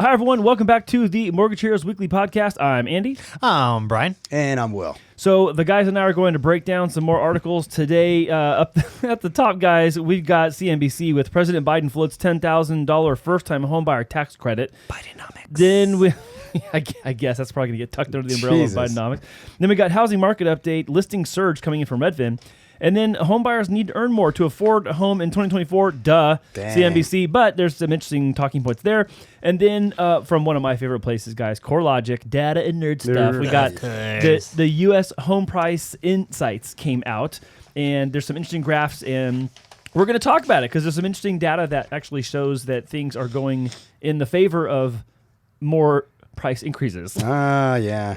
Hi, everyone. Welcome back to the Mortgage Heroes Weekly Podcast. I'm Andy. I'm Brian. And I'm Will. So the guys and I are going to break down some more articles today. Up at the top, guys, we've got CNBC with President Biden floats $10,000 first-time homebuyer tax credit. Bidenomics. Then we... I guess that's probably going to get tucked under the umbrella of Bidenomics. Then we got housing market update, listing surge coming in from Redfin. And then homebuyers need to earn more to afford a home in 2024. Duh. Dang. CNBC. But there's some interesting talking points there. And then from one of my favorite places, guys, CoreLogic, data and nerd stuff. We got the U.S. home price insights came out. And there's some interesting graphs. And we're going to talk about it because there's some interesting data that actually shows that things are going in the favor of more price increases. Yeah.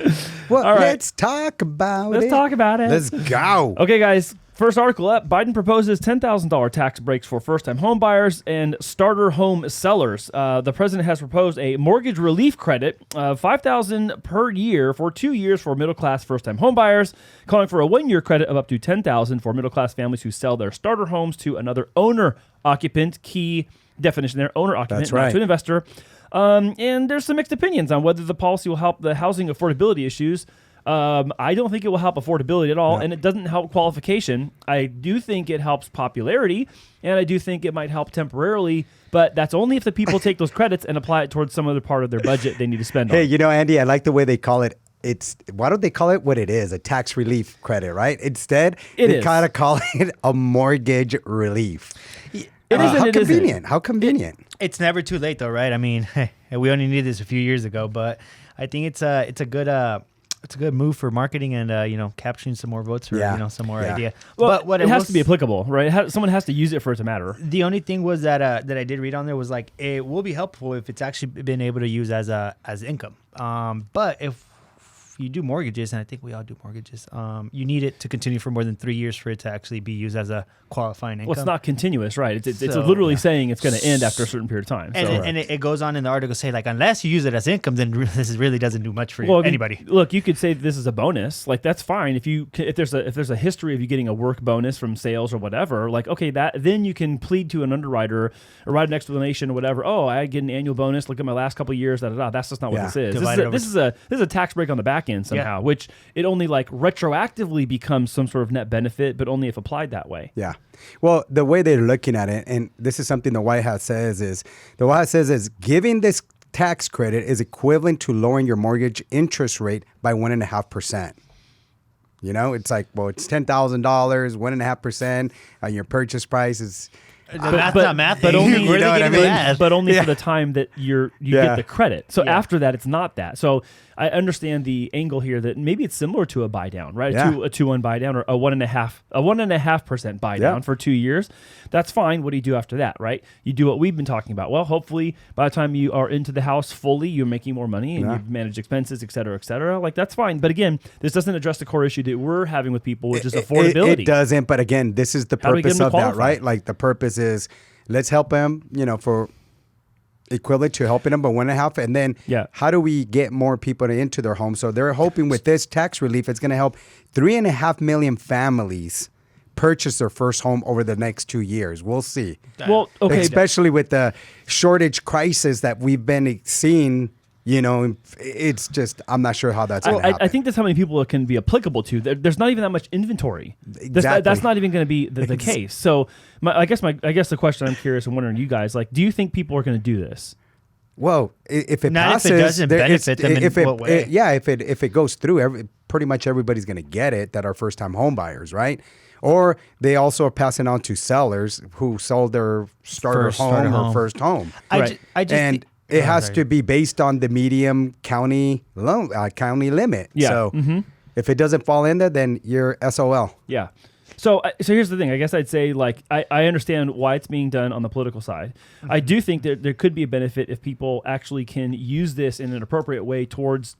Well, All right. let's talk about it. Let's talk about it. Let's go. Okay, guys. First article up. Biden proposes $10,000 tax breaks for first-time home buyers and starter home sellers. The president has proposed a mortgage relief credit of $5,000 per year for 2 years for middle-class first-time home buyers, calling for a 1-year credit of up to $10,000 for middle-class families who sell their starter homes to another owner-occupant. Key definition there, owner-occupant, That's right. not to an investor. And there's some mixed opinions on whether the policy will help the housing affordability issues. I don't think it will help affordability at all, and it doesn't help qualification. I do think it helps popularity, and I do think it might help temporarily, but that's only if the people take those credits and apply it towards some other part of their budget they need to spend on. Hey, you know, Andy, I like the way they call it. Why don't they call it what it is, a tax relief credit, right? Instead, they kind of call it a mortgage relief. How convenient. How convenient. It's never too late, though, right? I mean, we only needed this a few years ago, but I think it's a good move for marketing and capturing some more votes or some more idea. Well, but what it has to be applicable, right? Someone has to use it for it to matter. The only thing was that I did read on there was like it will be helpful if it's actually been able to use as income. But if you do mortgages, and I think we all do mortgages, you need it to continue for more than 3 years for it to actually be used as a qualifying income. Well, it's not continuous, right? It's literally saying it's going to end after a certain period of time. And it goes on in the article say, like, unless you use it as income, then this really doesn't do much for anybody. Look, you could say this is a bonus. Like, that's fine. If there's a history of you getting a work bonus from sales or whatever, like, okay, then you can plead to an underwriter or write an explanation or whatever. Oh, I get an annual bonus. Look at my last couple of years. That's just not what this is. This is a tax break on the back end somehow, which it only like retroactively becomes some sort of net benefit, but only if applied that way. Yeah. Well, the way they're looking at it, and this is something the White House says is giving this tax credit is equivalent to lowering your mortgage interest rate by 1.5%. You know, it's like, well, it's $10,000, 1.5% on your purchase price is. That's not math, but only, you know what I mean? But only for the time that you get the credit. So after that, it's not that. So I understand the angle here that maybe it's similar to a buy down, right? A 2-1 buy down or a 1.5% buy down for 2 years. That's fine. What do you do after that, right? You do what we've been talking about. Well, hopefully by the time you are into the house fully, you're making more money and you've managed expenses, et cetera, et cetera. Like, that's fine. But again, this doesn't address the core issue that we're having with people, which is affordability. It doesn't. But again, this is the purpose of that, right? Like, the purpose is let's help them, for equivalent to helping them by 1.5, and then how do we get more people into their homes? So they're hoping with this tax relief, it's going to help 3.5 million families purchase their first home over the next 2 years. We'll see. Well, okay, especially with the shortage crisis that we've been seeing. It's just, I'm not sure how that's going to happen. I think that's how many people it can be applicable to. There's not even that much inventory. Exactly. That's not even going to be the case. So I guess the question I'm curious and wondering you guys, like, do you think people are going to do this? Well, if it not passes, if it doesn't benefit them in what way? If it goes through, pretty much everybody's going to get it that are first-time home buyers, right? Or they also are passing on to sellers who sold their starter home or first home. It has to be based on the medium county limit. Yeah. So if it doesn't fall in there, then you're SOL. Yeah. So here's the thing. I guess I'd say, like, I understand why it's being done on the political side. I do think that there could be a benefit if people actually can use this in an appropriate way towards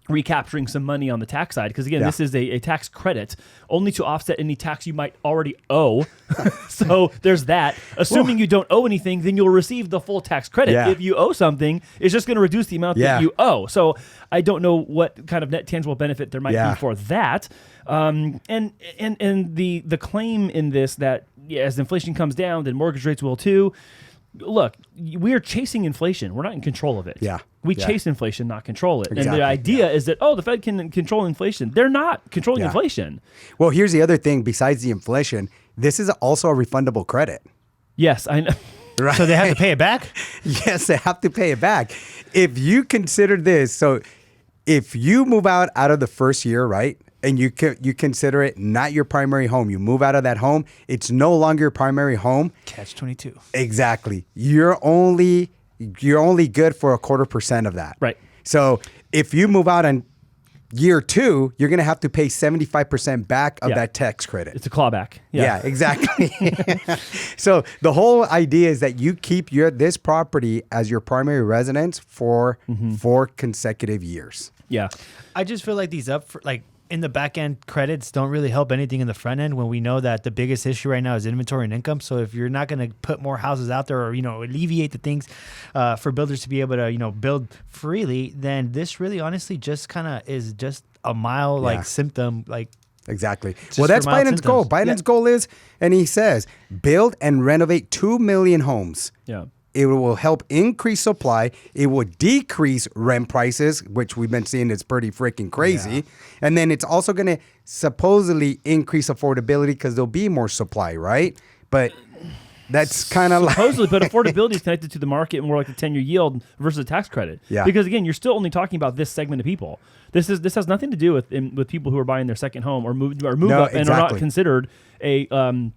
recapturing some money on the tax side, because again, this is a tax credit only to offset any tax you might already owe. So there's that. Assuming you don't owe anything, then you'll receive the full tax credit. If you owe something, it's just going to reduce the amount that you owe. So I don't know what kind of net tangible benefit there might be for that. And the claim in this that as inflation comes down, then mortgage rates will too. look, we are chasing inflation. We're not in control of it. Yeah. We chase inflation, not control it. Exactly. And the idea is that, the Fed can control inflation. They're not controlling inflation. Well, here's the other thing. Besides the inflation, this is also a refundable credit. Yes, I know. Right. So they have to pay it back? Yes, they have to pay it back. If you consider this, so if you move out of the first year, right, and you consider it not your primary home, you move out of that home, it's no longer your primary home. Catch-22. Exactly. You're only good for 0.25% of that. Right. So if you move out in year 2, you're going to have to pay 75% back of that tax credit. It's a clawback. Yeah, exactly. So the whole idea is that you keep this property as your primary residence for 4 consecutive years. Yeah. I just feel like these in the back end credits don't really help anything in the front end when we know that the biggest issue right now is inventory and income. So if you're not going to put more houses out there or, alleviate the things for builders to be able to, build freely, then this really honestly just kind of is just a mild symptom. Exactly. Well, that's Biden's goal. Biden's goal is, and he says, build and renovate 2 million homes. Yeah. It will help increase supply. It will decrease rent prices, which we've been seeing is pretty freaking crazy. Yeah. And then it's also going to supposedly increase affordability because there'll be more supply, right? But that's kind of supposedly, but affordability is connected to the market more like the 10-year yield versus a tax credit. Yeah. Because again, you're still only talking about this segment of people. This has nothing to do with people who are buying their second home or move up and are not considered a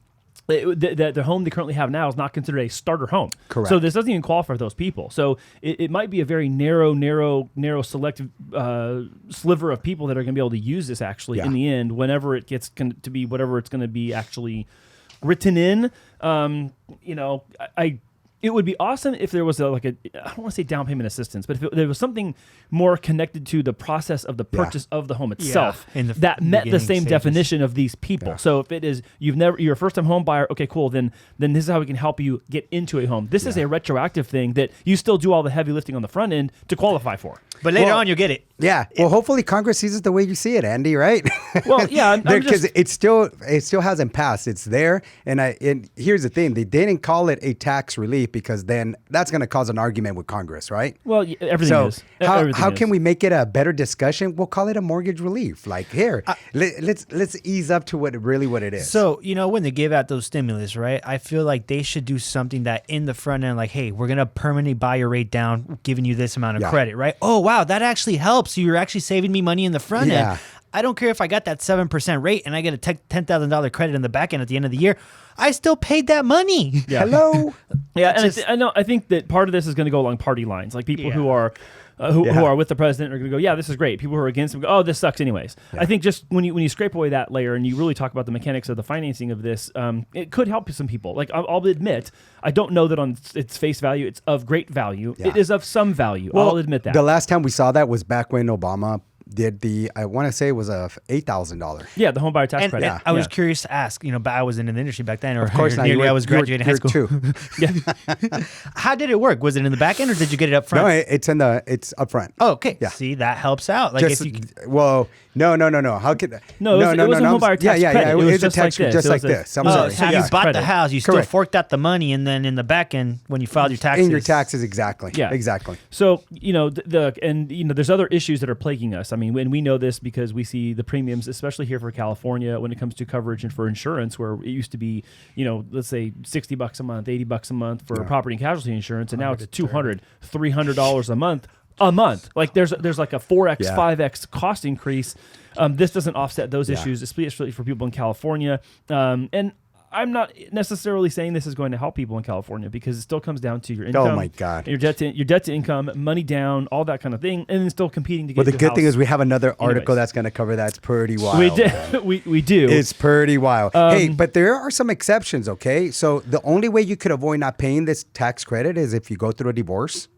the home they currently have now is not considered a starter home. Correct. So this doesn't even qualify for those people. So it might be a very narrow selective sliver of people that are going to be able to use this actually in the end, whenever it gets to be whatever it's going to be actually written in. It would be awesome if there was I don't want to say down payment assistance, but if there was something more connected to the process of the purchase of the home itself that met the same definition of these people. Yeah. So if it is you're a first time home buyer, okay, cool, then this is how we can help you get into a home. This is a retroactive thing that you still do all the heavy lifting on the front end to qualify for. But later on you'll get it. Yeah. Well, hopefully Congress sees it the way you see it, Andy, right? Well, yeah, because it still hasn't passed. It's there, and here's the thing: they didn't call it a tax relief because then that's going to cause an argument with Congress, right? Well, everything is. How can we make it a better discussion? We'll call it a mortgage relief. Like here, let's ease up to what it is. So when they give out those stimulus, right? I feel like they should do something that in the front end, like, hey, we're going to permanently buy your rate down, giving you this amount of credit, right? Oh wow, that actually helps. You're actually saving me money in the front end. I don't care if I got that 7% rate and I get a $10,000 credit in the back end at the end of the year. I still paid that money. Yeah. Hello. Yeah, and I think that part of this is going to go along party lines. Like people who are who are with the president are going to go, yeah, this is great. People who are against him go, oh, this sucks anyways. Yeah. I think just when you scrape away that layer and you really talk about the mechanics of the financing of this, it could help some people. Like I'll admit, I don't know that on its face value it's of great value. Yeah. It is of some value. Well, I'll admit that. The last time we saw that was back when Obama did I want to say it was a $8,000. Yeah, the home buyer tax credit. And I was curious to ask, but I was in the industry back then, or of course not. I was graduating high school. Too. Yeah. How did it work? Was it in the back end or did you get it up front? No, it's up front. Oh, okay. Yeah. See, that helps out. Like no. How could that? No, it was a home buyer tax credit. It was a tax credit just like this. I'm sorry. So you bought the house, you still forked out the money, and then in the back end, when you filed your taxes. In your taxes, exactly. Yeah. Exactly. So, there's other issues that are plaguing us. I mean, when we know this because we see the premiums, especially here for California, when it comes to coverage and for insurance, where it used to be, let's say $60 a month, $80 a month for property and casualty insurance, and now it's $200, $300 a month. Like there's like a 4x, 5x cost increase. This doesn't offset those issues, especially for people in California. And I'm not necessarily saying this is going to help people in California because it still comes down to your income. Oh my God! Your debt to income, money down, all that kind of thing, and then still competing to get. Well, the good thing is we have another article that's going to cover that. It's pretty wild. We do. It's pretty wild. Hey, but there are some exceptions. Okay, so the only way you could avoid not paying this tax credit is if you go through a divorce.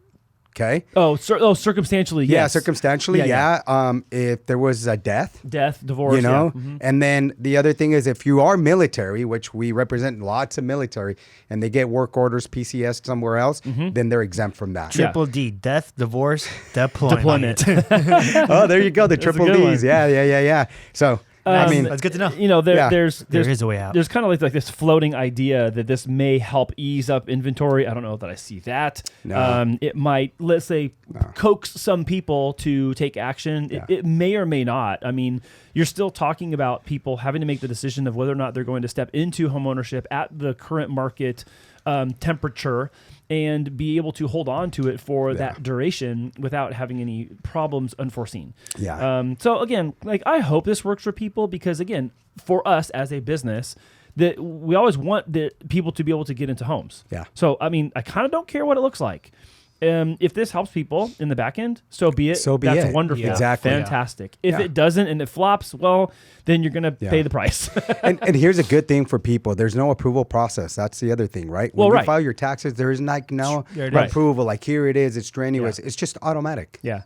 Okay. Circumstantially, yes. Yeah, circumstantially, yeah. If there was a death, divorce, And then the other thing is if you are military, which we represent lots of military, and they get work orders, PCS somewhere else, then they're exempt from that. Triple D, death, divorce, deployment. Oh, there you go, the triple Ds. Yeah. So I mean, that's good to know. You know, there is a way out. There's kind of like this floating idea that this may help ease up inventory. I don't know that I see that. No. It might, let's say, coax some people to take action. Yeah. It may or may not. I mean, you're still talking about people having to make the decision of whether or not they're going to step into homeownership at the current market temperature and be able to hold on to it for that duration without having any problems unforeseen. Yeah. So again, like I hope this works for people because again, for us as a business, that we always want the people to be able to get into homes. Yeah. So I mean, I kind of don't care what it looks like. If this helps people in the back end, so be it. That's wonderful. Yeah. Exactly. Fantastic. If it doesn't and it flops, well, then you're going to pay the price. and here's a good thing for people. There's no approval process. That's the other thing, right? When you file your taxes, there is like no approval. Like here it is. It's strenuous. It's just automatic. Yeah.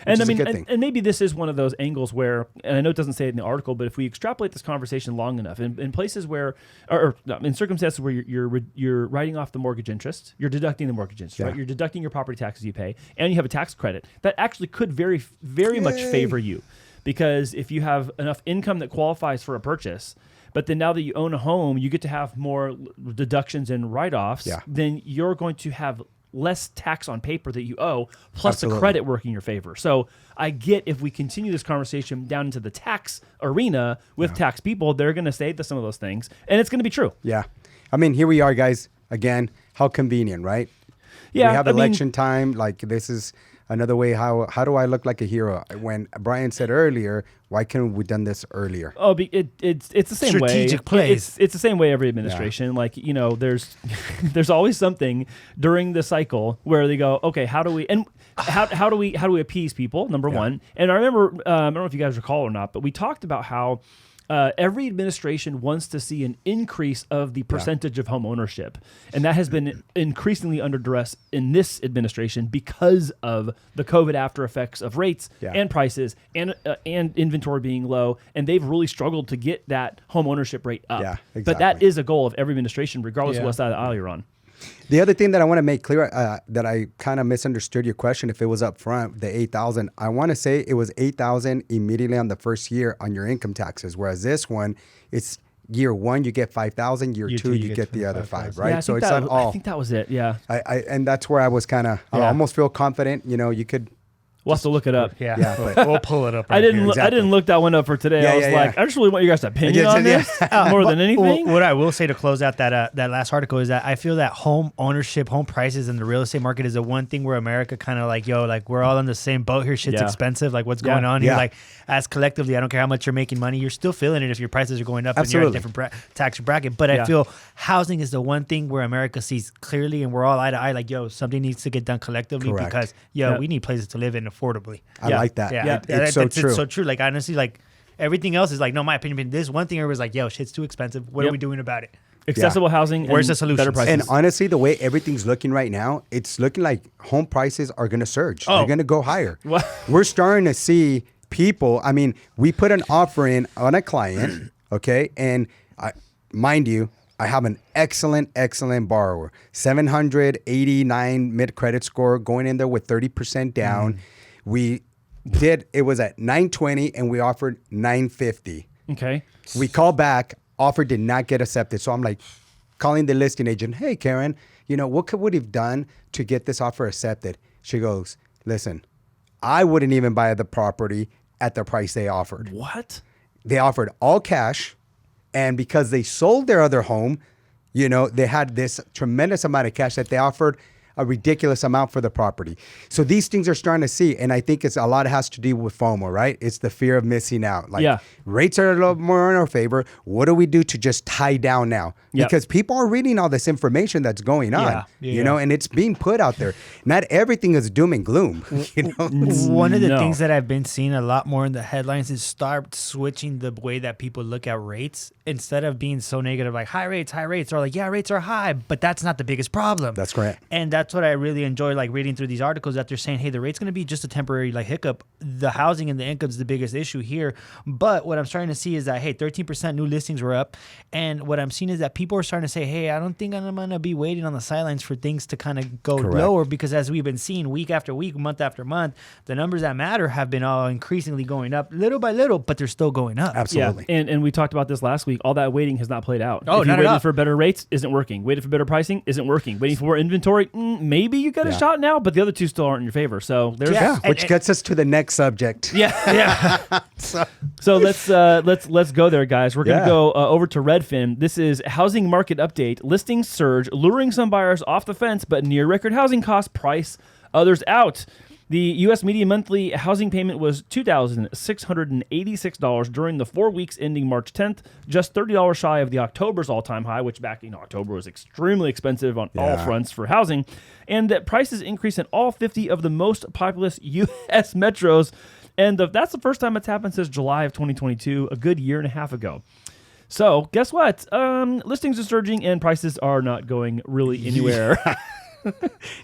And I mean, and maybe this is one of those angles where, and I know it doesn't say it in the article, but if we extrapolate this conversation long enough, in places where, or in circumstances where you're writing off the mortgage interest, you're deducting the mortgage interest, right? You're deducting your property taxes you pay, and you have a tax credit, that actually could very, very much favor you, because if you have enough income that qualifies for a purchase, but then now that you own a home, you get to have more deductions and write-offs, then you're going to have less tax on paper that you owe, plus the credit work in your favor. So I get if we continue this conversation down into the tax arena with tax people, they're going to say some of those things, and it's going to be true. Yeah. I mean, here we are, guys. Again, how convenient, right? Yeah. We have election time. Like, this is another way. How do I look like a hero? When Brian said earlier, why couldn't we done this earlier? Oh, it's the same way. Strategic plays. It's the same way every administration. Like, you know, there's always something during the cycle where they go, okay, how do we appease people? Number one. And I remember, I don't know if you guys recall or not, but we talked about how every administration wants to see an increase of the percentage of home ownership. And that has been increasingly under duress in this administration because of the COVID after effects of rates and prices and inventory being low. And they've really struggled to get that home ownership rate up. Yeah, exactly. But that is a goal of every administration, regardless of what side of the aisle you're on. The other thing that I want to make clear that I kind of misunderstood your question, if it was up front, the $8,000, I want to say it was $8,000 immediately on the first year on your income taxes, whereas this one, it's year one you get $5,000, year two you get the other $5,000, right? Yeah, so it's not all. I think that was it. Yeah. And that's where I was kind of. I almost feel confident. You know, you could. We'll have to look it up. But we'll pull it up. I didn't look that one up for today. I was like, I just really want you guys' opinion on this more than anything. What I will say to close out that last article is that I feel that home ownership, home prices, and the real estate market is the one thing where America kind of like, we're all in the same boat here. Shit's expensive. Like, what's going on here? Like, as collectively, I don't care how much you're making money, you're still feeling it if your prices are going up and you're in a different tax bracket. But I feel housing is the one thing where America sees clearly, and we're all eye to eye. Like, something needs to get done collectively because we need places to live in affordably. I like that. Yeah, it's so true. It's so true. Like, honestly, like everything else is like, no, my opinion. This one thing, everybody's like, shit's too expensive. What are we doing about it? Accessible housing. Where's the solution? Better prices. And honestly, the way everything's looking right now, it's looking like home prices are going to surge. They're going to go higher. What? We're starting to see people. I mean, we put an offer in on a client, okay? And mind you, I have an excellent borrower, 789 mid credit score, going in there with 30% down. It was at 920 and we offered 950. Okay. We called back, offer did not get accepted. So I'm like calling the listing agent, hey, Karen, what could we have done to get this offer accepted? She goes, listen, I wouldn't even buy the property at the price they offered. What? They offered all cash. And because they sold their other home, they had this tremendous amount of cash that they offered a ridiculous amount for the property. So these things are starting to see, and I think a lot has to do with FOMO, right? It's the fear of missing out. Like rates are a little more in our favor. What do we do to just tie down now? Because people are reading all this information that's going on, and it's being put out there. Not everything is doom and gloom. One of the things that I've been seeing a lot more in the headlines is start switching the way that people look at rates. Instead of being so negative, like high rates, or like, rates are high, but that's not the biggest problem. That's correct. And that's that's what I really enjoy, like reading through these articles, that they're saying, hey, the rate's going to be just a temporary like hiccup. The housing and the income is the biggest issue here. But what I'm starting to see is that, hey, 13% new listings were up. And what I'm seeing is that people are starting to say, hey, I don't think I'm going to be waiting on the sidelines for things to kind of go lower, because as we've been seeing week after week, month after month, the numbers that matter have been all increasingly going up little by little, but they're still going up. Absolutely. Yeah. And we talked about this last week. All that waiting has not played out. Oh, if you not waited for better rates, isn't working. Waited for better pricing, isn't working. Waiting for more inventory, maybe you got a shot now, but the other two still aren't in your favor. So there's which gets us to the next subject. Yeah. So let's go there, guys. We're gonna go over to Redfin. This is housing market update. Listings surge, luring some buyers off the fence, but near record housing costs price others out. The U.S. median monthly housing payment was $2,686 during the 4 weeks ending March 10th, just $30 shy of the October's all-time high, which back in October was extremely expensive on all fronts for housing, and that prices increased in all 50 of the most populous U.S. metros, and that's the first time it's happened since July of 2022, a good year and a half ago. So guess what? Listings are surging and prices are not going really anywhere.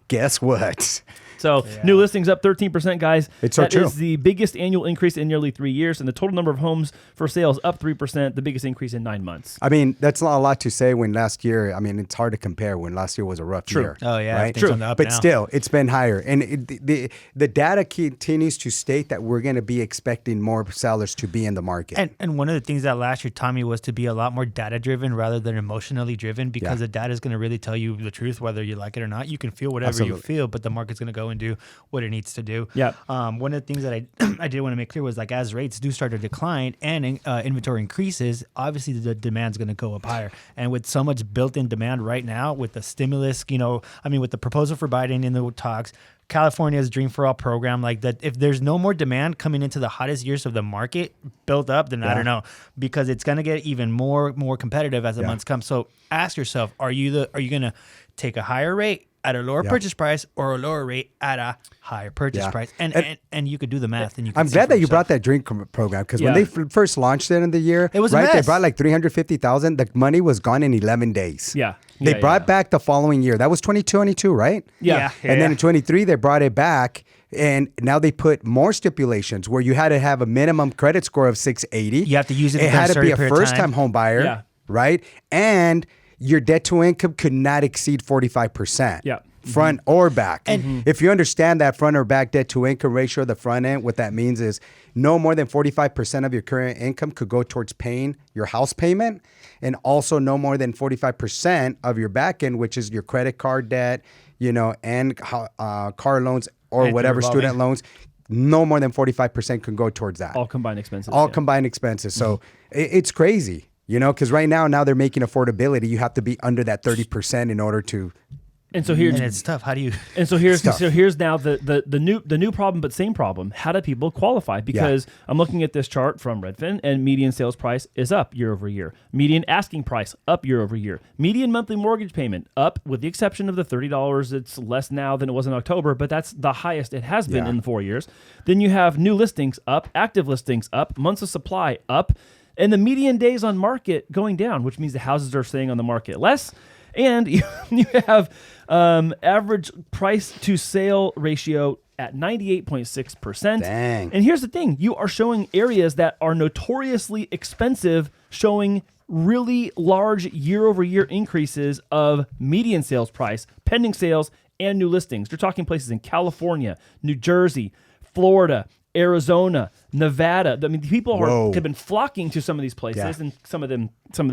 Guess what? So new listings up 13%, guys. It's so true. That is the biggest annual increase in nearly 3 years, and the total number of homes for sales up 3%, the biggest increase in 9 months. I mean, that's not a lot to say when last year, I mean, it's hard to compare when last year was a rough year. Oh, yeah. Right? True. But still, it's been higher. And the data continues to state that we're going to be expecting more sellers to be in the market. And one of the things that last year taught me was to be a lot more data-driven rather than emotionally driven, because the data is going to really tell you the truth, whether you like it or not. You can feel whatever you feel, but the market's going to go and do what it needs to do. Yeah. One of the things that I did want to make clear was, like, as rates do start to decline and inventory increases, obviously the demand's going to go up higher. And with so much built-in demand right now, with the stimulus, with the proposal for Biden in the talks, California's Dream for All program, like that, if there's no more demand coming into the hottest years of the market built up, then I don't know, because it's going to get even more competitive as the months come. So ask yourself, are you going to take a higher rate at a lower purchase price or a lower rate at a higher purchase price? And you could do the math. And you. I'm glad that you brought that drink program, because when they first launched it in the year, it was a mess. They brought like $350,000. The money was gone in 11 days. They brought back the following year. That was 2022, right? Yeah. And then in 23, they brought it back. And now they put more stipulations where you had to have a minimum credit score of 680. You have to use it. It had to be a first-time home buyer, right? And your debt to income could not exceed 45%. Yeah. Front or back. And if you understand that front or back debt to income ratio, the front end, what that means is no more than 45% of your current income could go towards paying your house payment, and also no more than 45% of your back end, which is your credit card debt, and car loans or whatever, student loans. No more than 45% can go towards that. All combined expenses. Combined expenses. So it's crazy, because right now they're making affordability. You have to be under that 30% in order to. And so here's, and it's tough. How do you? And so here's now the new problem, but same problem. How do people qualify? Because I'm looking at this chart from Redfin, and median sales price is up year over year. Median asking price up year over year. Median monthly mortgage payment up, with the exception of the $30. It's less now than it was in October, but that's the highest it has been in 4 years. Then you have new listings up, active listings up, months of supply up, and the median days on market going down, which means the houses are staying on the market less. And you have average price to sale ratio at 98.6%. Dang. And here's the thing. You are showing areas that are notoriously expensive, showing really large year-over-year increases of median sales price, pending sales, and new listings. You're talking places in California, New Jersey, Florida, Arizona, Nevada. I mean, people have been flocking to some of these places, and some of them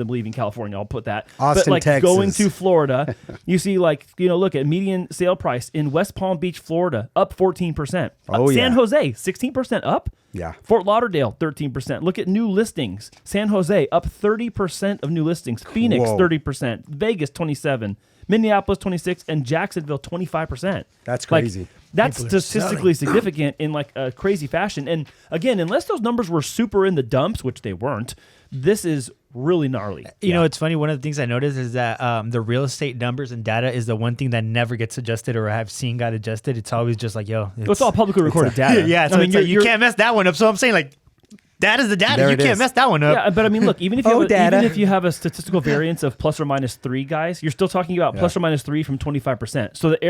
leaving California. I'll put that. Austin, but like Texas. Going to Florida, you see, look at median sale price in West Palm Beach, Florida, up 14%. San Jose, 16% up. Yeah. Fort Lauderdale, 13%. Look at new listings. San Jose, up 30% of new listings. Phoenix, 30%. Vegas, 27%. Minneapolis, 26%, and Jacksonville, 25%. That's crazy. That's statistically significant in a crazy fashion. And again, unless those numbers were super in the dumps, which they weren't, this is really gnarly. You know, it's funny. One of the things I noticed is that the real estate numbers and data is the one thing that never gets adjusted, or I've seen got adjusted. It's always just like, it's all publicly recorded data. So I mean, you can't mess that one up. So I'm saying, Data's the data. There You it can't is. mess that one up. Yeah, but I mean, look, even if you Oh, have, data. even if you have a statistical variance of plus or minus 3, guys, you're still talking about plus or minus 3 from 25%. So the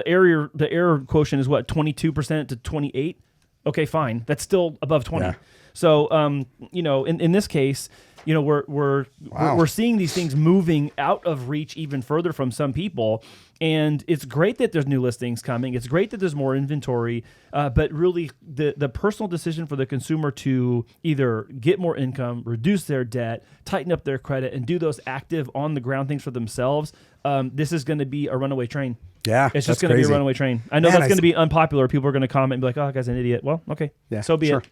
error quotient is what, 22% to 28? Okay, fine. That's still above 20. Yeah. So, you know, in this case, you know, we're seeing these things moving out of reach even further from some people, and it's great that there's new listings coming. It's great that there's more inventory, but really the personal decision for the consumer to either get more income, reduce their debt, tighten up their credit, and do those active on the ground things for themselves. This is going to be a runaway train. Yeah, it's just going to be a runaway train. I know that's going to be unpopular. People are going to comment and be like, "Oh, that guy's an idiot." Well, okay, so be it. Okay.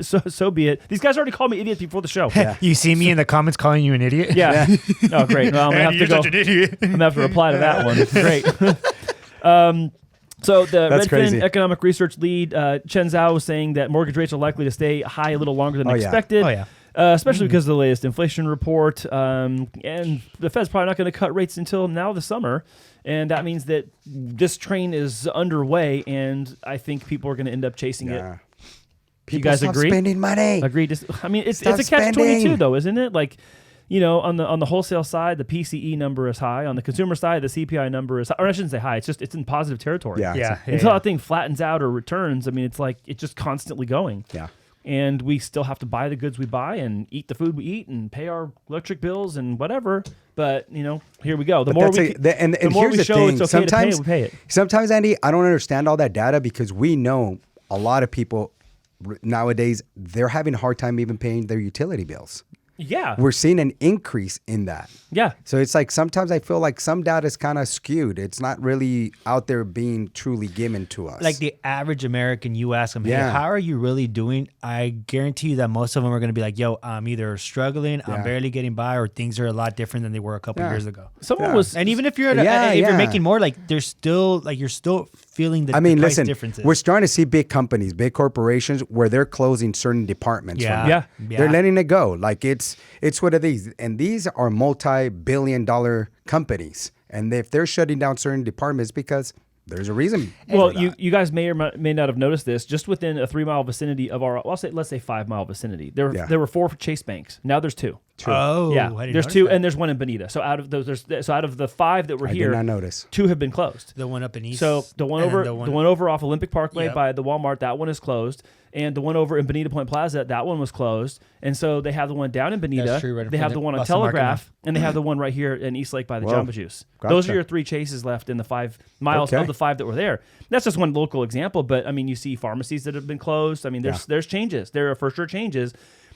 So be it. These guys already called me idiot before the show. Yeah. You see me in the comments calling you an idiot? Yeah. Oh, great. Well, I'm gonna have to go. Such an idiot. I'm gonna have to reply to that one. Great. So the Redfin economic research lead Chen Zhao was saying that mortgage rates are likely to stay high a little longer than expected. Oh yeah. Especially because of the latest inflation report, and the Fed's probably not going to cut rates until now this summer, and that means that this train is underway, and I think people are going to end up chasing it. People you guys agree? Spending money. Agree. I mean, it's a catch-22 though, isn't it? Like, you know, on the wholesale side, the PCE number is high. On the consumer side, the CPI number is high. Or I shouldn't say high. It's in positive territory. Until that thing flattens out or returns, I mean, it's like it's just constantly going. Yeah. And we still have to buy the goods we buy and eat the food we eat and pay our electric bills and whatever. But, you know, here we go. The more we show it's okay to pay, we pay it. Sometimes, Andy, I don't understand all that data because we know a lot of people nowadays, they're having a hard time even paying their utility bills. Yeah. We're seeing an increase in that. Yeah. So it's like sometimes I feel like some data is kind of skewed. It's not really out there being truly given to us. Like the average American, you ask them, hey, how are you really doing? I guarantee you that most of them are going to be like, yo, I'm either struggling, I'm barely getting by, or things are a lot different than they were a couple years ago. Someone was, and even if you're if you're making more, like there's still like you're still feeling the price differences. We're starting to see big companies, big corporations where they're closing certain departments. They're letting it go. Like it's what are these? And these are multi-billion-dollar companies. And if they're shutting down certain departments because there's a reason. Well, you guys may or may not have noticed this. Just within a 3-mile vicinity of our, let's say 5-mile vicinity, there were 4 Chase banks. Now there's 2. Oh, yeah. There's 2, and there's 1 in Bonita. So out of those, out of the 5 that were here, I did not notice. 2 have been closed. The one up in East. So the one over off Olympic Parkway by the Walmart, that one is closed, and the one over in Bonita Point Plaza, that one was closed. And so they have the one down in Bonita. They have the one on Telegraph, and they have the one right here in East Lake by the Jamba Juice. Gotcha. Those are your 3 Chases left in the 5 miles of the 5 that were there. That's just one local example, but I mean, you see pharmacies that have been closed. I mean, there's changes. There are for sure changes.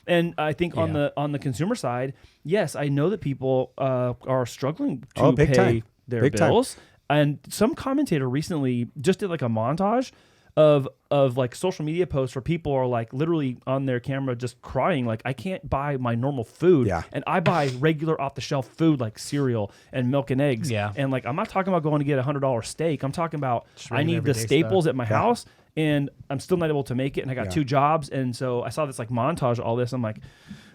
And I think on the consumer side, yes, I know that people are struggling to pay their bills. And some commentator recently just did like a montage of like social media posts where people are like literally on their camera just crying like, I can't buy my normal food, and I buy regular off the shelf food like cereal and milk and eggs, and like I'm not talking about going to get $100 steak. I'm talking about I need the staples at my house. And I'm still not able to make it, and I got 2 jobs, and so I saw this like montage of all this. I'm like,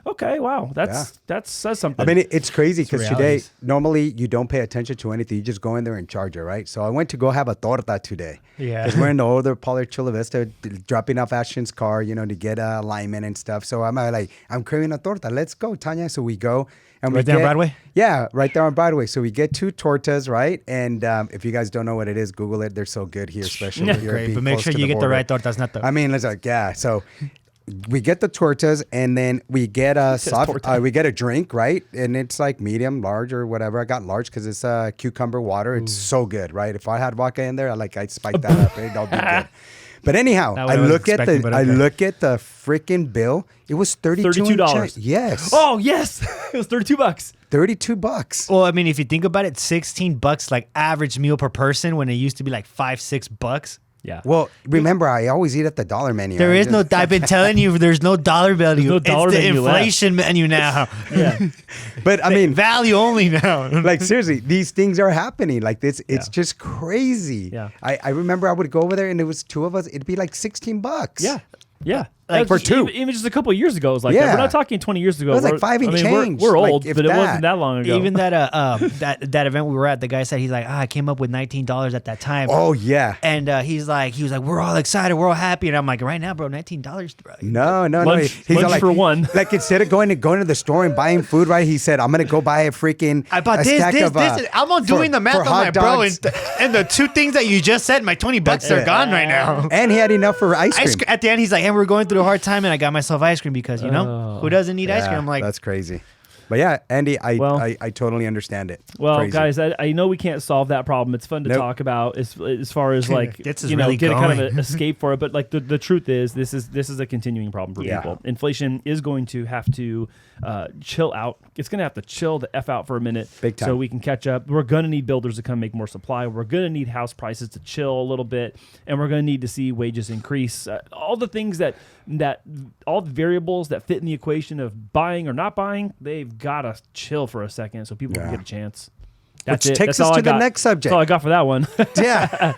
okay, wow, that says something. I mean, it's crazy because today normally you don't pay attention to anything; you just go in there and charge it, right? So I went to go have a torta today. Yeah, because we're in the older part of Chula Vista, dropping off Ashton's car, you know, to get alignment and stuff. So I'm like, I'm craving a torta. Let's go, Tanya. So we go. And right there on Broadway? Yeah, right there on Broadway. So we get 2 tortas, right? And if you guys don't know what it is, Google it. They're so good here, especially here. Great, but make sure you get the right tortas, not the... I mean, it's like, so we get the tortas, and then we get we get a drink, right? And it's like medium, large, or whatever. I got large because it's cucumber water. It's so good, right? If I had vodka in there, I'd spike that up. It'll be good. But anyhow, I look at the freaking bill. It was $32. Yes. Oh yes, it was $32. $32. Well, I mean, if you think about it, $16 like average meal per person when it used to be like $5-6. Yeah. Well, remember, I always eat at the dollar menu. There is no. I've been telling you, there's no dollar menu. It's the inflation menu now. Yeah. But I mean, value only now. Like seriously, these things are happening. Like this, it's just crazy. Yeah. I remember I would go over there and it was 2 of us. It'd be like $16. Yeah. Like for two. Even just a couple of years ago, it was like that. We're not talking 20 years ago. It was like 5 and change. We're like, old, but it wasn't that long ago. Even that event we were at, the guy said, he's like, I came up with $19 at that time. Oh, yeah. And he was like, we're all excited. We're all happy. And I'm like, right now, bro, $19, bro. No. Lunch Like, for one. Like instead of going to the store and buying food, right? He said, I'm going to go buy a freaking I bought this. I'm on doing the math on my bro. And the two things that you just said, my $20 are gone right now. And he had enough for ice cream. At the end, he's like, and we're going through a hard time, and I got myself ice cream because, who doesn't need ice cream? I'm like, that's crazy. But yeah, Andy, I totally understand it. Well, crazy. guys, I know we can't solve that problem. It's fun to talk about as far as like get a kind of an escape for it. But like the truth is, this is a continuing problem for people. Inflation is going to have to chill out. It's going to have to chill the F out for a minute, big time, so we can catch up. We're going to need builders to come make more supply. We're going to need house prices to chill a little bit, and we're going to need to see wages increase. All the things that all the variables that fit in the equation of buying or not buying, they've got to chill for a second so people can get a chance. Which takes us to the next subject. That's all I got for that one. Yeah.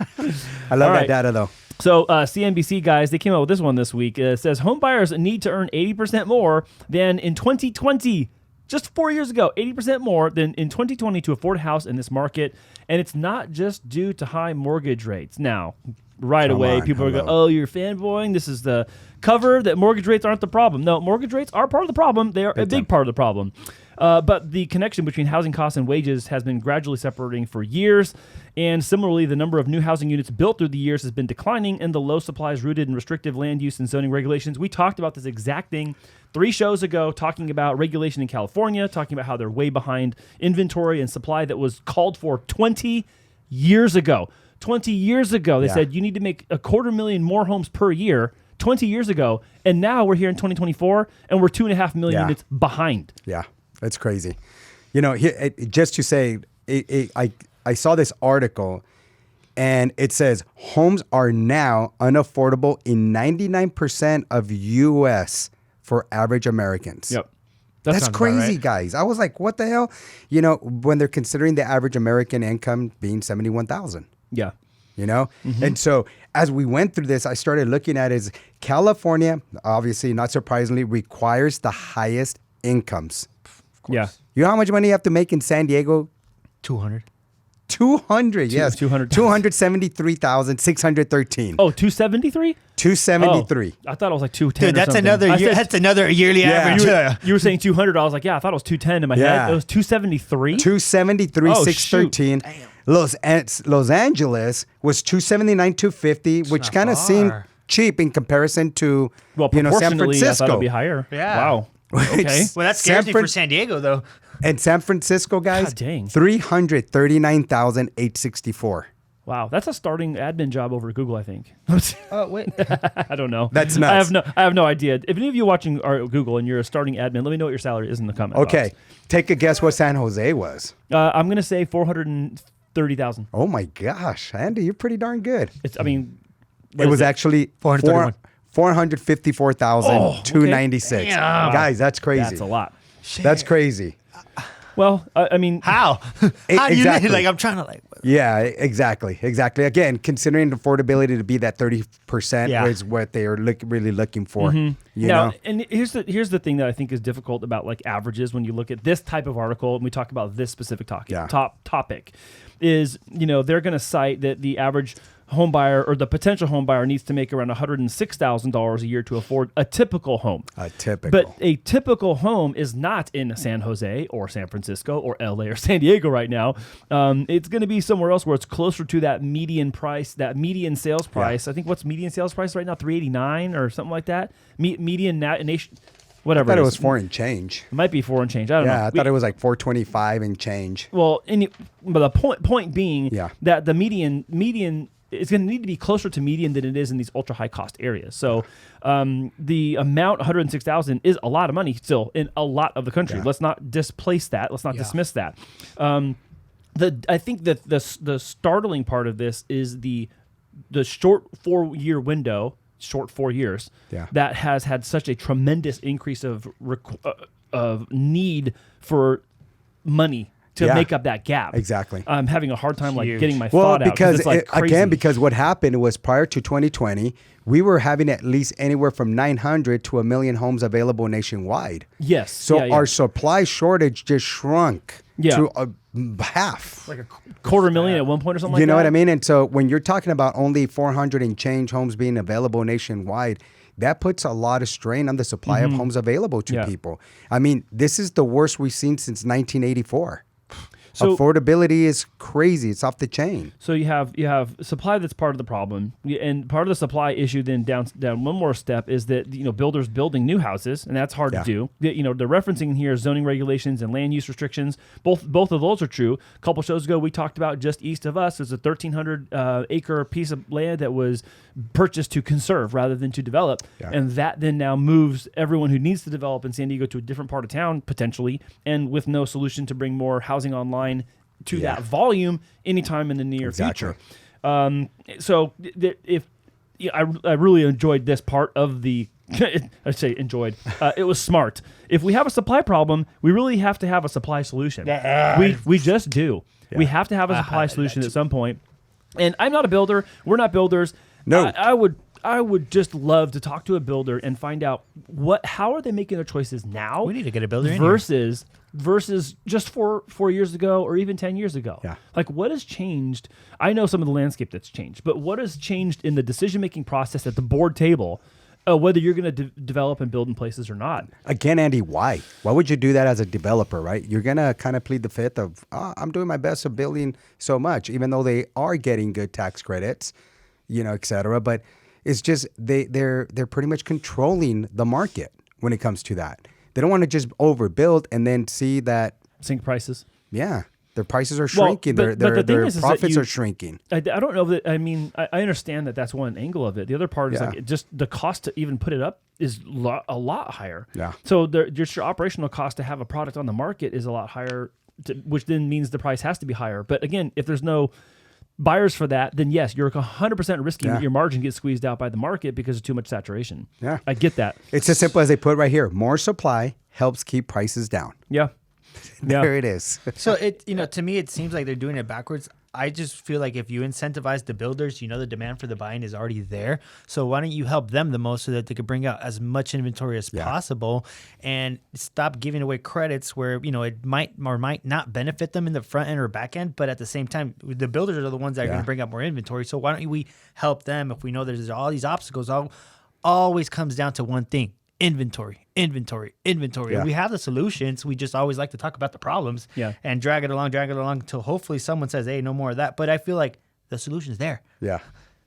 I love that data, though. So CNBC, guys, they came out with this one this week. It says home buyers need to earn 80% more than in 2020. Just 4 years ago, 80% more than in 2020 to afford a house in this market. And it's not just due to high mortgage rates. Now, away, people are going, oh, you're fanboying. This is the cover that mortgage rates aren't the problem. No, mortgage rates are part of the problem. They are a big part of the problem. But the connection between housing costs and wages has been gradually separating for years. And similarly, the number of new housing units built through the years has been declining, and the low supply is rooted in restrictive land use and zoning regulations. We talked about this exact thing 3 shows ago, talking about regulation in California, talking about how they're way behind inventory and supply that was called for 20 years ago. 20 years ago, they said you need to make 250,000 more homes per year. 20 years ago, and now we're here in 2024, and we're 2.5 million units behind. Yeah, that's crazy. Just to say, I saw this article, and it says homes are now unaffordable in 99% of U.S. for average Americans. Yep. That's crazy, guys. I was like, what the hell? When they're considering the average American income being $71,000. Yeah. And so as we went through this, I started looking at is California, obviously, not surprisingly, requires the highest incomes. Yeah. You know how much money you have to make in San Diego? 200. 200, yes. 200. 273,613. Oh, 273? 273. Oh, I thought it was like 210. Dude, that's another yearly average. You were saying 200. I was like, yeah, I thought it was 210 in my head. It was 273? 273,613. Los Angeles was 279, 250, which kind of seemed cheap in comparison to San Francisco. I thought it would be higher. Yeah. Wow. Okay. Well, that scares me for San Diego, though. And San Francisco, guys, God dang. 339,864. Wow, that's a starting admin job over at Google, I think. Oh, wait. I don't know. That's nuts. I have no idea. If any of you watching are at Google and you're a starting admin, let me know what your salary is in the comments. Okay. Take a guess what San Jose was. I'm going to say 430,000. Oh, my gosh. Andy, you're pretty darn good. It was actually 454,296. Damn. Guys, that's crazy. That's a lot. Shit. That's crazy. Well, I mean, how? How do you Exactly. like? I'm trying to like. Yeah, exactly. Again, considering affordability to be that 30% is what they are really looking for. You know? And here's the thing that I think is difficult about like averages when you look at this type of article and we talk about this specific topic is, they're going to cite that the average home buyer or the potential home buyer needs to make around $106,000 a year to afford a typical home. But a typical home is not in San Jose or San Francisco or LA or San Diego right now. It's going to be somewhere else where it's closer to that median price, that median sales price. I think what's median sales price right now? $389 or something like that. Median nation. Whatever. I thought it was 4 and change. It might be 4 and change. I don't know. Yeah, I thought it was like 425 and change. Well, but the point being that the median is going to need to be closer to median than it is in these ultra high cost areas. So the amount 106,000 is a lot of money still in a lot of the country. Let's not displace that. Let's not dismiss that. I think that the startling part of this is the short 4-year window. Short 4 years that has had such a tremendous increase of need for money to make up that gap. Exactly. I'm having a hard time like Huge. getting my thought out. Because it's like crazy. again, because what happened was prior to 2020, we were having at least anywhere from 900 to 1 million homes available nationwide. Yes. So our supply shortage just shrunk to half. Like a $250,000 at one point or something like that. You know what I mean? And so when you're talking about only 400 and change homes being available nationwide, that puts a lot of strain on the supply of homes available to people. I mean, this is the worst we've seen since 1984. So affordability is crazy. It's off the chain. So you have supply that's part of the problem, and part of the supply issue then down one more step is that builders building new houses, and that's hard to do. The referencing here zoning regulations and land use restrictions. Both of those are true. A couple shows ago we talked about just east of us there's a 1,300 acre piece of land that was purchased to conserve rather than to develop, and that then now moves everyone who needs to develop in San Diego to a different part of town potentially, and with no solution to bring more housing online to that volume anytime in the near future. So I really enjoyed this part of the I say enjoyed. It was smart. If we have a supply problem, we really have to have a supply solution. We just do. We have to have a supply solution at some point. And I'm not a builder. We're not builders. No. I would just love to talk to a builder and find out how are they making their choices now. We need to get a builder in versus just 4 years ago or even 10 years ago. Like what has changed? I know some of the landscape that's changed, but what has changed in the decision-making process at the board table, whether you're going to develop and build in places or not? Again, Andy, why? Why would you do that as a developer, right? You're going to kind of plead the fifth of, I'm doing my best of building so much, even though they are getting good tax credits, et cetera. But it's just they're pretty much controlling the market when it comes to that. They don't want to just overbuild and then see that sink prices. Yeah, their prices are shrinking. Well, their profits are shrinking. I don't know that. I mean, I understand that that's one angle of it. The other part is like just the cost to even put it up is a lot higher. Yeah. So just your operational cost to have a product on the market is a lot higher, which then means the price has to be higher. But again, if there's no buyers for that, then yes, you're 100% risking that your margin gets squeezed out by the market because of too much saturation. Yeah. I get that. It's as simple as they put right here. More supply helps keep prices down. Yeah. There it is. So to me, it seems like they're doing it backwards. I just feel like if you incentivize the builders, the demand for the buying is already there. So why don't you help them the most so that they could bring out as much inventory as possible and stop giving away credits where, it might or might not benefit them in the front end or back end. But at the same time, the builders are the ones that are going to bring out more inventory. So why don't we help them if we know there's all these obstacles? Always comes down to one thing. Inventory. Yeah. And we have the solutions. We just always like to talk about the problems and drag it along until hopefully someone says, hey, no more of that. But I feel like the solution's there. Yeah.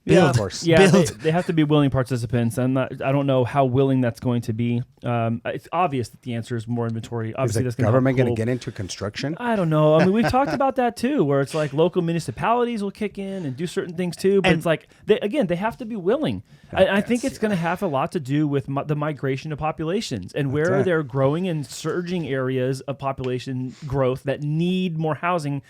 Build. Of course. Yeah, they have to be willing participants. I don't know how willing that's going to be. It's obvious that the answer is more inventory. Obviously, is the government going to get into construction? I don't know. I mean, we've talked about that too, where it's like local municipalities will kick in and do certain things too. But it's like, they have to be willing. I think it's going to have a lot to do with the migration of populations and where they're growing in surging areas of population growth that need more housing.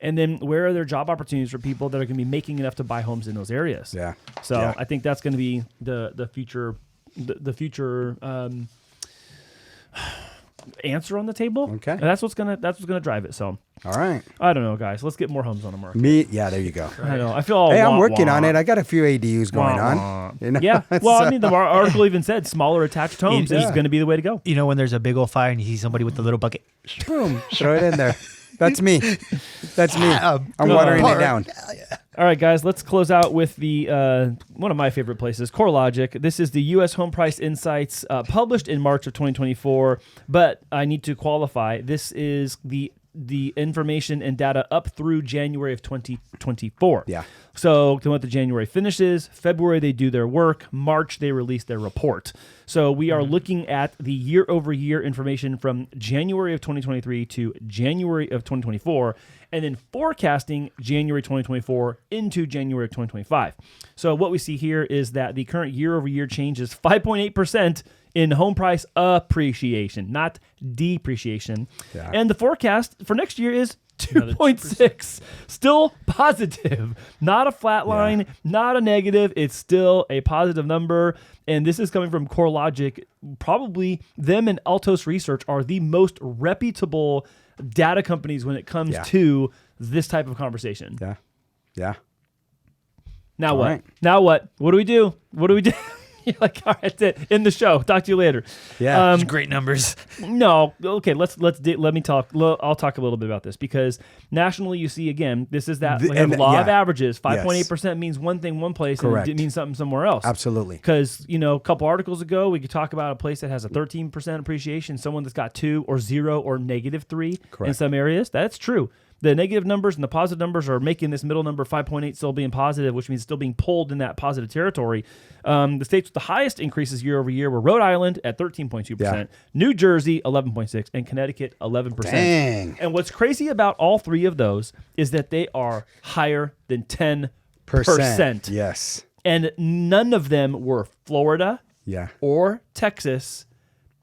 And then where are there job opportunities for people that are going to be making enough to buy homes in those areas? Yeah. So I think that's going to be the future answer on the table. Okay. And that's what's gonna drive it. So. All right. I don't know, guys. Let's get more homes on the market. There you go. I know. I feel all I'm working on it. I got a few ADUs going on. Yeah. Well, I mean, the article even said smaller attached homes is going to be the way to go. When there's a big old fire and you see somebody with a little bucket, boom, throw it in there. That's me. I'm watering it down. All right, guys, let's close out with the one of my favorite places, CoreLogic. This is the U.S. Home Price Insights published in March of 2024, but I need to qualify. This is the information and data up through January of 2024. Yeah. So to what the January finishes, February they do their work, March they release their report. So we are looking at the year-over-year information from January of 2023 to January of 2024, and then forecasting January 2024 into January of 2025. So what we see here is that the current year-over-year change is 5.8% in home price appreciation, not depreciation. Yeah. And the forecast for next year is 2.6. Still positive. Not a flat line, not a negative. It's still a positive number. And this is coming from CoreLogic. Probably them and Altos Research are the most reputable data companies when it comes to this type of conversation. Yeah. Yeah. Now what? Right. Now what? What do we do? What do we do? You're like, all right, that's it. In the show. Talk to you later. Yeah, great numbers. No, okay. Let me talk. I'll talk a little bit about this because nationally, you see again, this is that law of averages. 5.8% means one thing one place, Correct. and it means something somewhere else. Absolutely. Because a couple articles ago, we could talk about a place that has a 13% appreciation, someone that's got 2 or 0 or -3 in some areas. That's true. The negative numbers and the positive numbers are making this middle number 5.8 still being positive, which means still being pulled in that positive territory. The states with the highest increases year over year were Rhode Island at 13.2%, New Jersey 11.6%, and Connecticut 11%. Dang. And what's crazy about all three of those is that they are higher than 10%. Yes. And none of them were Florida or Texas,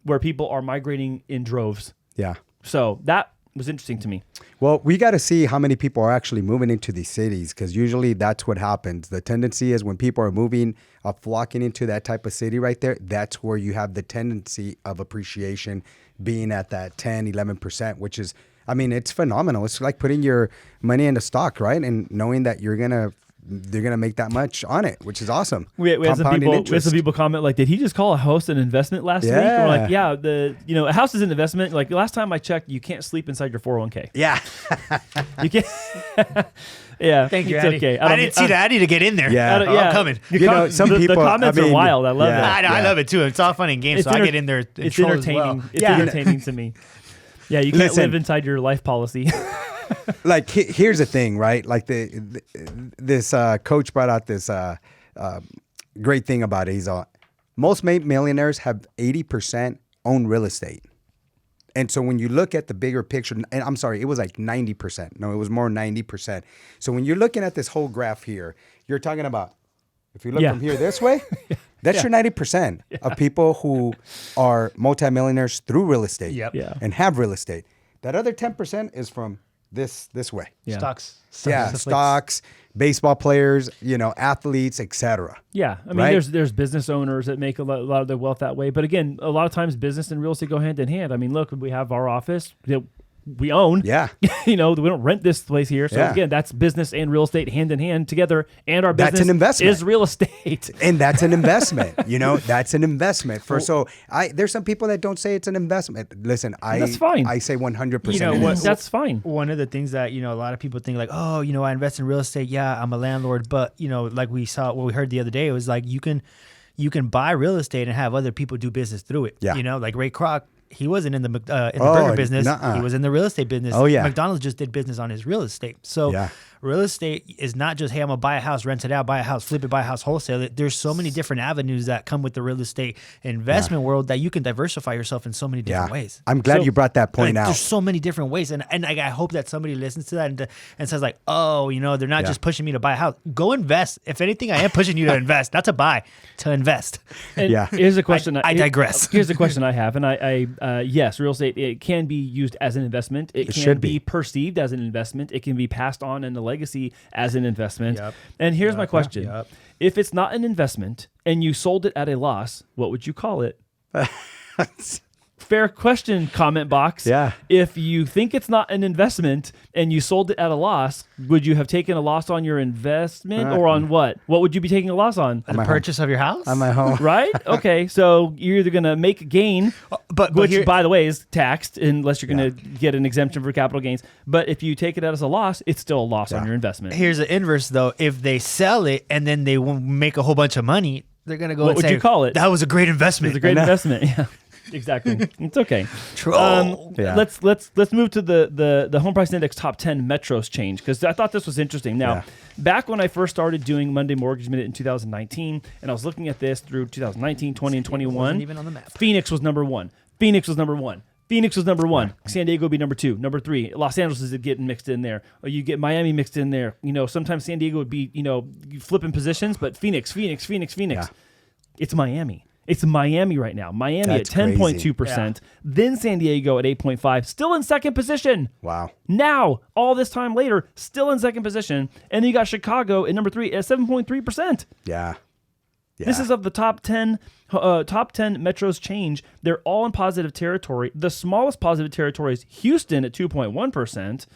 where people are migrating in droves. Yeah. So that was interesting to me. Well, we got to see how many people are actually moving into these cities because usually that's what happens. The tendency is when people are moving, flocking into that type of city right there, that's where you have the tendency of appreciation being at that 10, 11%, which is, I mean, it's phenomenal. It's like putting your money into stock, right? And knowing that they're gonna make that much on it, which is awesome. We had some people comment like, "Did he just call a house an investment last week?" We're like, "Yeah, a house is an investment. Like last time I checked, you can't sleep inside your 401k. Yeah, you can't." Yeah, thank you. It's Addy. okay. I didn't see that. I need to get in there. Yeah, I'm coming. Some people. The comments are wild. I love that. I love it too. It's all fun and games. So I get in there. It's entertaining. It's entertaining to me. Yeah, you can't live inside your life policy. Like here's the thing, right? Like this coach brought out this great thing about it. He's most millionaires have 80% own real estate, and so when you look at the bigger picture, and I'm sorry, it was like 90%. No, it was more 90%. So when you're looking at this whole graph here, you're talking about if you look from here this way, that's your 90% of people who are multimillionaires through real estate and have real estate. That other 10% is from this way. Yeah. Stocks, baseball players, athletes, etc. Yeah, I mean, there's business owners that make a lot of their wealth that way. But again, a lot of times business and real estate go hand in hand. I mean, look, we have our office that we own. Yeah. We don't rent this place here. So again, that's business and real estate hand in hand together. And our business an investment. is real estate. And that's an investment. That's an investment. There's some people that don't say it's an investment. Listen, that's fine. I say 100%. That's fine. One of the things that, a lot of people think like, oh, I invest in real estate. Yeah, I'm a landlord. But, like we heard the other day, it was like you can buy real estate and have other people do business through it. Yeah. Like Ray Kroc. He wasn't in the burger business. He was in the real estate business. Oh, yeah. McDonald's just did business on his real estate. So real estate is not just, hey, I'm going to buy a house, rent it out, buy a house, flip it, buy a house, wholesale it. There's so many different avenues that come with the real estate investment world that you can diversify yourself in so many different ways. I'm glad you brought that point out. There's so many different ways. And I hope that somebody listens to that and says like, oh, they're not just pushing me to buy a house. Go invest. If anything, I am pushing you to invest, not to buy, to invest. And here's a question. I digress. Here's a question I have. And yes, real estate, it can be used as an investment. It can be perceived as an investment. It can be passed on in a legacy as an investment. Yep. And here's my question. Yep. If it's not an investment and you sold it at a loss, what would you call it? Fair question, comment box. Yeah. If you think it's not an investment and you sold it at a loss, would you have taken a loss on your investment or on what? What would you be taking a loss on? The purchase of your house? On my home. Right? Okay. So you're either going to make a gain, which by the way is taxed unless you're going to get an exemption for capital gains. But if you take it out as a loss, it's still a loss on your investment. Here's the inverse though. If they sell it and then they make a whole bunch of money, they're going to go what would you call it? That was a great investment. It was a great investment. Yeah. Exactly. It's okay. Let's move to the home price index top 10 metros change because I thought this was interesting. Now, back when I first started doing Monday Mortgage Minute in 2019, and I was looking at this through 2019, 20, and 21. Wasn't even on the map. Phoenix was number one. San Diego would be number 2. Number 3, Los Angeles is getting mixed in there. Or you get Miami mixed in there. Sometimes San Diego would be, flipping positions, but Phoenix. Yeah. It's Miami. It's Miami right now. Miami at 10.2%. Then San Diego at 8.5%. Still in second position. Wow. Now, all this time later, still in second position. And then you got Chicago at number 3 at 7.3%. Yeah. Yeah. This is of the top 10 metros change. They're all in positive territory. The smallest positive territory is Houston at 2.1%.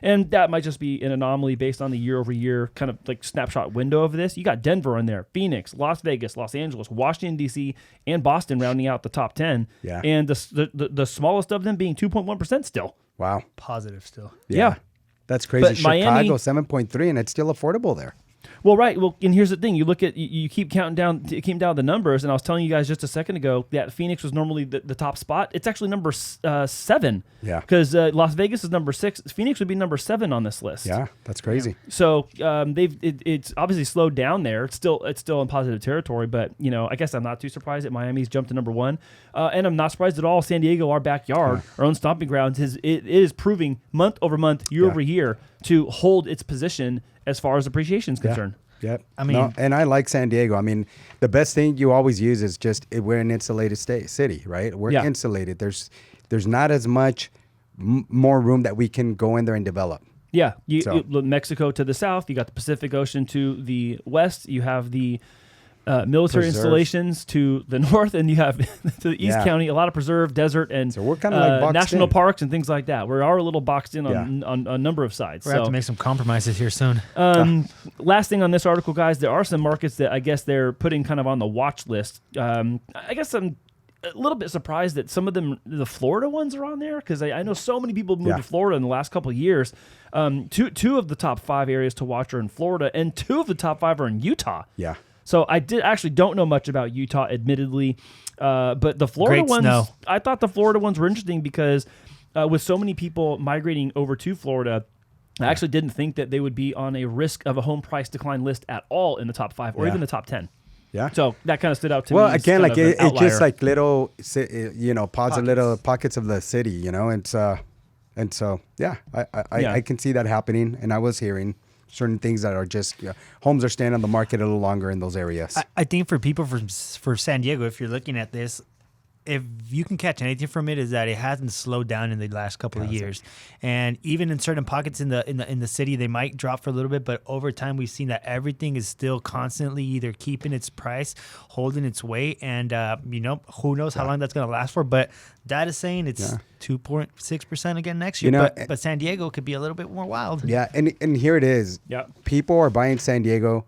And that might just be an anomaly based on the year-over-year kind of like snapshot window of this. You got Denver in there, Phoenix, Las Vegas, Los Angeles, Washington, D.C., and Boston rounding out the top 10. Yeah. And the smallest of them being 2.1% still. Wow. Positive still. Yeah. That's crazy. But Chicago, Miami, 7.3, and it's still affordable there. Well, right. Well, and here's the thing. You look at, you keep counting down, it came down the numbers, and I was telling you guys just a second ago that Phoenix was normally the top spot. It's actually number 7. Yeah. Because Las Vegas is number 6. Phoenix would be number 7 on this list. Yeah, that's crazy. Yeah. So it's obviously slowed down there. It's still in positive territory, but I guess I'm not too surprised that Miami's jumped to number 1, and I'm not surprised at all. San Diego, our backyard, our own stomping grounds, it is proving month over month, year over year to hold its position as far as appreciation is concerned. Yep. I mean, and I like San Diego. I mean, the best thing you always use is just we're an insulated city, right? We're insulated. There's not as much more room that we can go in there and develop. Yeah. You look Mexico to the south. You got the Pacific Ocean to the west. You have the military installations to the north, and you have to the east county, a lot of preserve, desert, and so we're kind of like boxed national in. Parks and things like that. We are a little boxed in on a number of sides. We're going to have to make some compromises here soon. Last thing on this article, guys, there are some markets that I guess they're putting kind of on the watch list. I guess I'm a little bit surprised that some of them, the Florida ones, are on there, because I know so many people moved to Florida in the last couple of years. Two of the top 5 areas to watch are in Florida, and 2 of the top 5 are in Utah. Yeah. So I don't know much about Utah, admittedly, but the Florida ones, I thought the Florida ones were interesting because with so many people migrating over to Florida, I actually didn't think that they would be on a risk of a home price decline list at all in the top 5 or even the top 10. Yeah. So that kind of stood out to me. Well, again, like it's just like little, Pockets. little pockets of the city, and so I can see that happening, and I was hearing certain things that are just homes are staying on the market a little longer in those areas. I think for people for San Diego, if you're looking at this, if you can catch anything from it, is that it hasn't slowed down in the last couple of years, and even in certain pockets in the city, they might drop for a little bit, but over time we've seen that everything is still constantly either keeping its price, holding its weight, and who knows how long that's going to last for. But that is saying it's 2.6% again next year. But San Diego could be a little bit more wild. Yeah, and here it is. Yeah, people are buying San Diego.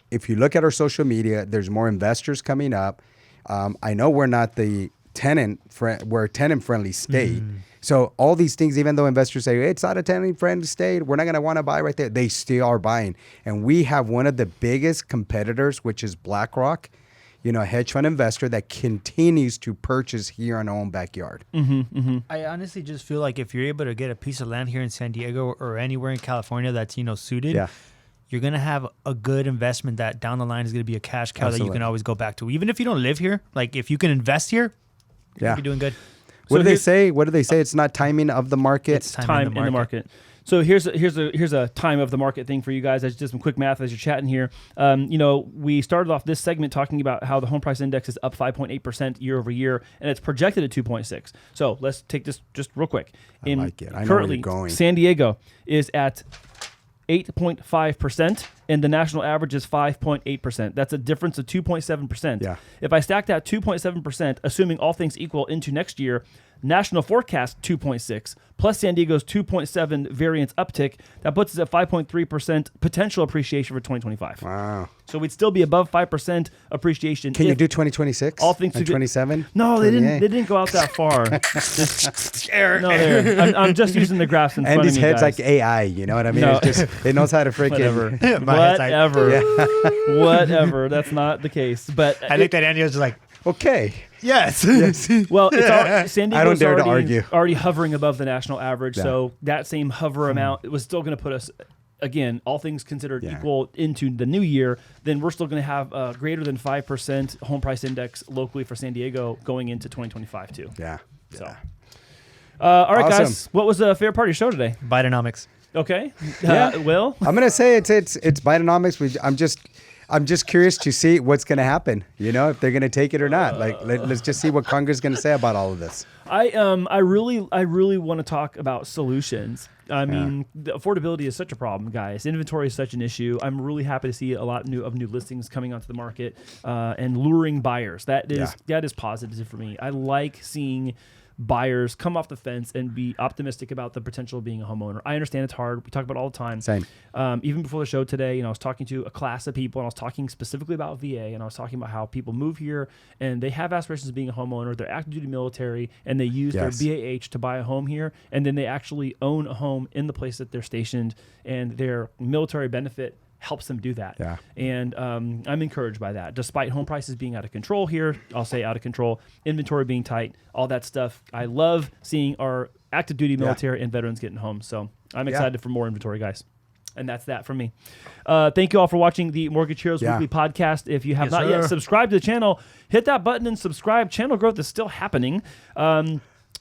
If you look at our social media, there's more investors coming up. I know we're not we're a tenant-friendly state. So all these things, even though investors say, hey, it's not a tenant-friendly state, we're not going to want to buy right there, they still are buying. And we have one of the biggest competitors, which is BlackRock, a hedge fund investor that continues to purchase here in our own backyard. I honestly just feel like if you're able to get a piece of land here in San Diego or anywhere in California that's, suited, you're going to have a good investment that down the line is going to be a cash cow that you can always go back to. Even if you don't live here, like if you can invest here, you'll be doing good. What do they say? It's not timing of the market. It's time in the market. So here's a time of the market thing for you guys. I just did some quick math as you're chatting here. We started off this segment talking about how the home price index is up 5.8% year over year, and it's projected at 2.6. So let's take this just real quick. I like it. I know currently, where you're going. San Diego is at 8.5%, and the national average is 5.8%. That's a difference of 2.7%. Yeah. If I stack that 2.7%, assuming all things equal into next year, national forecast 2.6 plus San Diego's 2.7 variance uptick, that puts us at 5.3% potential appreciation for 2025. Wow. So we'd still be above 5% appreciation. Can you do 2026? All things and 27? No, they didn't go out that far. I'm just using the graphs in front of me, Andy's head's guys. like AI, you know what I mean? No. It's just, it knows how to freaking... Whatever. That's not the case. But I think that Andy was just like, okay. Yes. Well, San Diego's I don't dare to argue. Already hovering above the national average, so that same hover amount was still going to put us, again, all things considered equal into the new year. Then we're still going to have a greater than 5% home price index locally for San Diego going into 2025 too. Yeah. So, all right, guys, what was the favorite part of your show today? Bidenomics. Okay. Will? I'm gonna say it's Bidenomics. I'm just curious to see what's going to happen, if they're going to take it or not. Let's just see what Congress is going to say about all of this. I really want to talk about solutions. I mean, the affordability is such a problem, guys. Inventory is such an issue. I'm really happy to see a lot of new listings coming onto the market and luring buyers. That is positive for me. I like seeing buyers come off the fence and be optimistic about the potential of being a homeowner. I understand it's hard. We talk about it all the time. Same. Even before the show today, I was talking to a class of people, and I was talking specifically about VA, and I was talking about how people move here and they have aspirations of being a homeowner. They're active duty military, and they use their BAH to buy a home here, and then they actually own a home in the place that they're stationed, and their military benefit helps them do that. Yeah. And I'm encouraged by that. Despite home prices being out of control here, I'll say out of control, inventory being tight, all that stuff. I love seeing our active duty military and veterans getting home. So I'm excited for more inventory, guys. And that's that from me. Thank you all for watching the Mortgage Heroes Weekly Podcast. If you have not yet subscribed to the channel, hit that button and subscribe. Channel growth is still happening.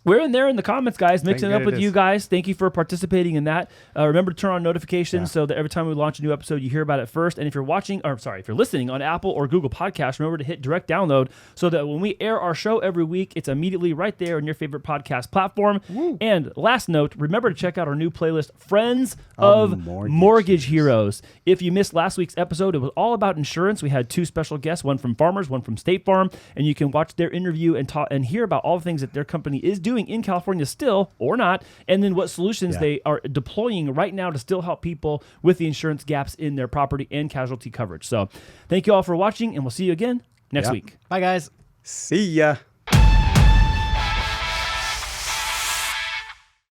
We're in there in the comments, guys, mixing it up with you guys. Thank you for participating in that. Remember to turn on notifications so that every time we launch a new episode, you hear about it first. And if you're if you're listening on Apple or Google Podcasts, remember to hit direct download so that when we air our show every week, it's immediately right there on your favorite podcast platform. Woo. And last note, remember to check out our new playlist, Friends of Mortgage Heroes. If you missed last week's episode, it was all about insurance. We had 2 special guests, one from Farmers, one from State Farm, and you can watch their interview and hear about all the things that their company is doing in California still or not, and then what solutions they are deploying right now to still help people with the insurance gaps in their property and casualty coverage. So thank you all for watching, and we'll see you again next week. Bye, guys. See ya.